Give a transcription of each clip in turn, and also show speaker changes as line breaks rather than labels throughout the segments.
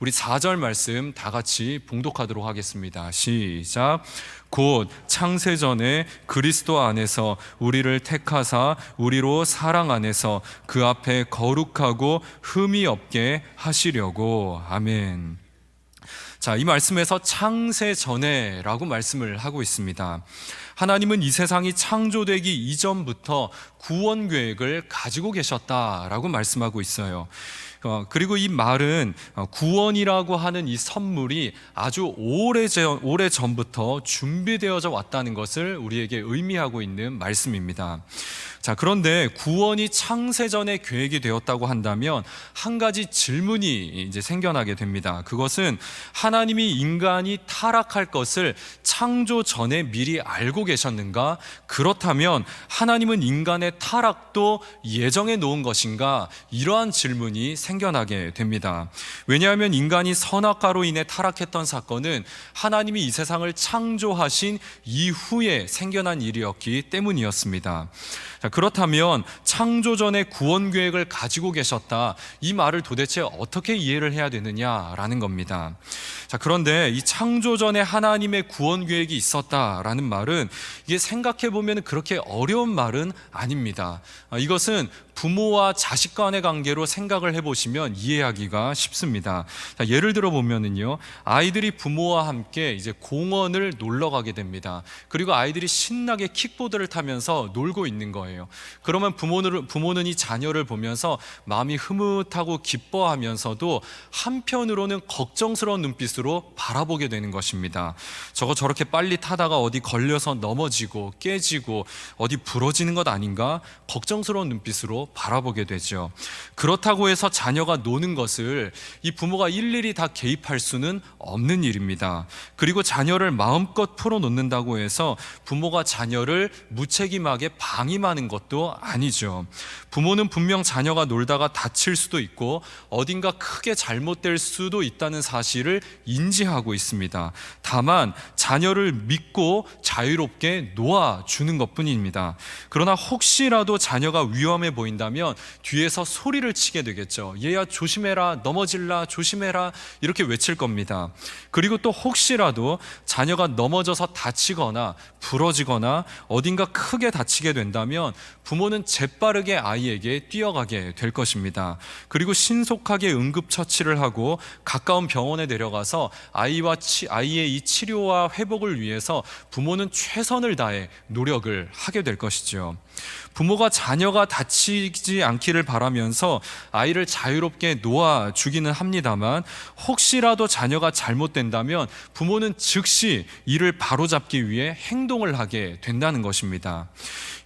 우리 4절 말씀 다 같이 봉독하도록 하겠습니다. 시작. 곧 창세전에 그리스도 안에서 우리를 택하사 우리로 사랑 안에서 그 앞에 거룩하고 흠이 없게 하시려고. 아멘. 자, 이 말씀에서 창세전에라고 말씀을 하고 있습니다. 하나님은 이 세상이 창조되기 이전부터 구원 계획을 가지고 계셨다라고 말씀하고 있어요. 그리고 이 말은 구원이라고 하는 이 선물이 아주 오래 전부터 준비되어져 왔다는 것을 우리에게 의미하고 있는 말씀입니다. 자, 그런데 구원이 창세전에 계획이 되었다고 한다면 한 가지 질문이 이제 생겨나게 됩니다. 그것은 하나님이 인간이 타락할 것을 창조 전에 미리 알고 계셨는가? 그렇다면 하나님은 인간의 타락도 예정해 놓은 것인가? 이러한 질문이 생겨나게 됩니다. 왜냐하면 인간이 선악과로 인해 타락했던 사건은 하나님이 이 세상을 창조하신 이후에 생겨난 일이었기 때문이었습니다. 자, 그렇다면 창조 전에 구원 계획을 가지고 계셨다, 이 말을 도대체 어떻게 이해를 해야 되느냐라는 겁니다. 자, 그런데 이 창조 전에 하나님의 구원 계획이 있었다라는 말은 이게 생각해 보면 그렇게 어려운 말은 아닙니다. 이것은 부모와 자식 간의 관계로 생각을 해보시면 이해하기가 쉽습니다. 자, 예를 들어 보면은요, 아이들이 부모와 함께 이제 공원을 놀러 가게 됩니다. 그리고 아이들이 신나게 킥보드를 타면서 놀고 있는 거예요. 그러면 부모는 이 자녀를 보면서 마음이 흐뭇하고 기뻐하면서도 한편으로는 걱정스러운 눈빛으로 바라보게 되는 것입니다. 저렇게 빨리 타다가 어디 걸려서 넘어지고 깨지고 어디 부러지는 것 아닌가? 걱정스러운 눈빛으로 바라보게 되죠. 그렇다고 해서 자녀가 노는 것을 이 부모가 일일이 다 개입할 수는 없는 일입니다. 그리고 자녀를 마음껏 풀어놓는다고 해서 부모가 자녀를 무책임하게 방임하는 것도 아니죠. 부모는 분명 자녀가 놀다가 다칠 수도 있고 어딘가 크게 잘못될 수도 있다는 사실을 인지하고 있습니다. 다만 자녀를 믿고 자유롭게 놓아주는 것뿐입니다. 그러나 혹시라도 자녀가 위험해 보인다면 뒤에서 소리를 치게 되겠죠. 얘야 조심해라, 넘어질라, 조심해라, 이렇게 외칠 겁니다. 그리고 또 혹시라도 자녀가 넘어져서 다치거나 부러지거나 어딘가 크게 다치게 된다면 부모는 재빠르게 아이에게 뛰어가게 될 것입니다. 그리고 신속하게 응급처치를 하고 가까운 병원에 데려가서 아이의 이 치료와 회복을 위해서 부모는 최선을 다해 노력을 하게 될 것이죠. 부모가 자녀가 다치지 않기를 바라면서 아이를 자유롭게 놓아주기는 합니다만 혹시라도 자녀가 잘못된다면 부모는 즉시 이를 바로잡기 위해 행동을 하게 된다는 것입니다.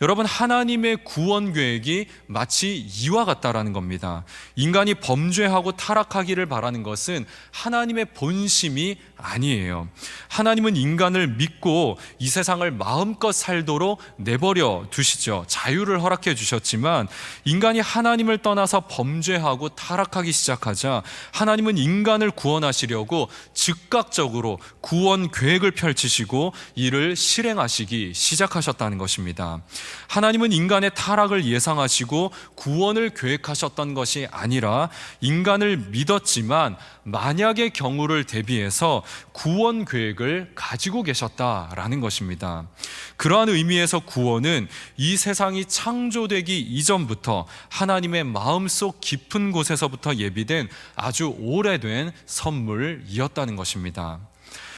여러분, 하나님의 구원 계획이 마치 이와 같다라는 겁니다. 인간이 범죄하고 타락하기를 바라는 것은 하나님의 본심이 아니에요. 하나님은 인간을 믿고 이 세상을 마음껏 살도록 내버려 두시죠. 자유를 허락해 주셨지만 인간이 하나님을 떠나서 범죄하고 타락하기 시작하자 하나님은 인간을 구원하시려고 즉각적으로 구원 계획을 펼치시고 이를 실행하시기 시작하셨다는 것입니다. 하나님은 인간의 타락을 예상하시고 구원을 계획하셨던 것이 아니라 인간을 믿었지만 만약의 경우를 대비해서 구원 계획을 가지고 계셨다라는 것입니다. 그러한 의미에서 구원은 이 세상이 창조되기 이전부터 하나님의 마음속 깊은 곳에서부터 예비된 아주 오래된 선물이었다는 것입니다.